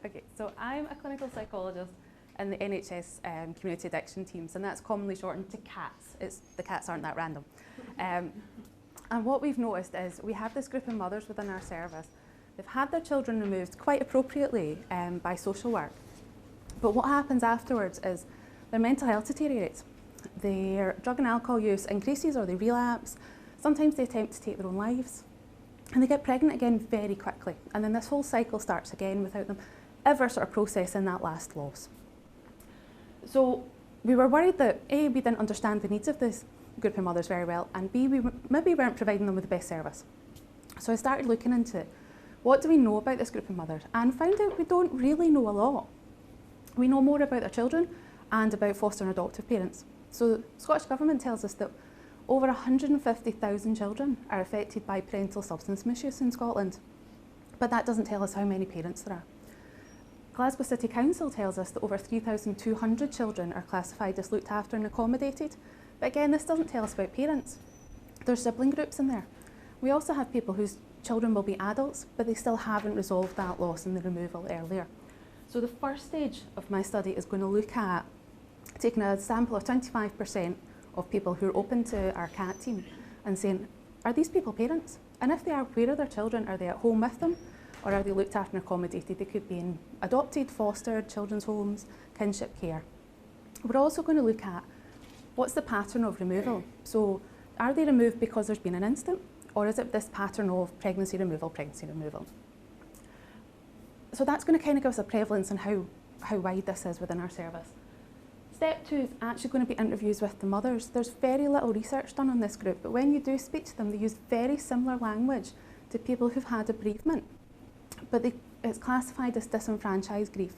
Okay, so I'm a clinical psychologist in the NHS community addiction teams, and that's commonly shortened to CATS. The CATS aren't that random. And what we've noticed is we have this group of mothers within our service. They've had their children removed quite appropriately by social work. But what happens afterwards is their mental health deteriorates. Their drug and alcohol use increases or they relapse. Sometimes they attempt to take their own lives. And they get pregnant again very quickly. And then this whole cycle starts again without them ever sort of processing that last loss. So we were worried that A, we didn't understand the needs of this group of mothers very well, and B, we maybe weren't providing them with the best service. So I started looking into what do we know about this group of mothers, and found out we don't really know a lot. We know more about their children and about foster and adoptive parents. So the Scottish Government tells us that over 150,000 children are affected by parental substance misuse in Scotland, but that doesn't tell us how many parents there are. Glasgow City Council tells us that over 3,200 children are classified as looked after and accommodated, but again, this doesn't tell us about parents. There's sibling groups in there. We also have people whose children will be adults, but they still haven't resolved that loss in the removal earlier. So the first stage of my study is going to look at taking a sample of 25% of people who are open to our CAT team and saying, are these people parents? And if they are, where are their children? Are they at home with them? Or are they looked after and accommodated? They could be in adopted, fostered, children's homes, kinship care. We're also going to look at what's the pattern of removal. So are they removed because there's been an incident? Or is it this pattern of pregnancy removal, pregnancy removal? So that's going to kind of give us a prevalence on how wide this is within our service. Step 2 is actually going to be interviews with the mothers. There's very little research done on this group, but when you do speak to them, they use very similar language to people who've had a bereavement. But it's classified as disenfranchised grief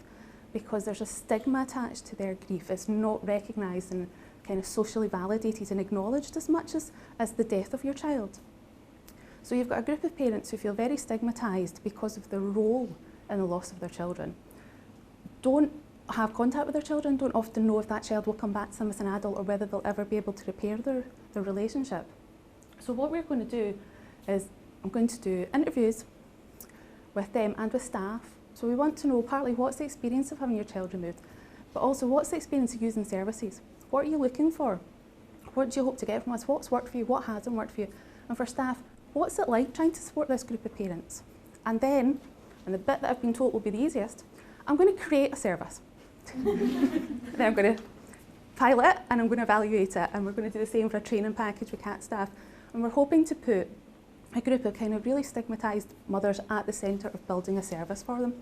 because there's a stigma attached to their grief. It's not recognised and kind of socially validated and acknowledged as much as the death of your child. So you've got a group of parents who feel very stigmatised because of their role in the loss of their children. Don't have contact with their children, don't often know if that child will come back to them as an adult or whether they'll ever be able to repair their relationship. So what we're going to do is I'm going to do interviews with them and with staff. So we want to know partly what's the experience of having your child removed, but also what's the experience of using services? What are you looking for? What do you hope to get from us? What's worked for you? What hasn't worked for you? And for staff, what's it like trying to support this group of parents? And then, and the bit that I've been told will be the easiest, I'm going to create a service. Then I'm going to pilot it and I'm going to evaluate it, and we're going to do the same for a training package with CAT staff. And we're hoping to put a group of kind of really stigmatised mothers at the centre of building a service for them.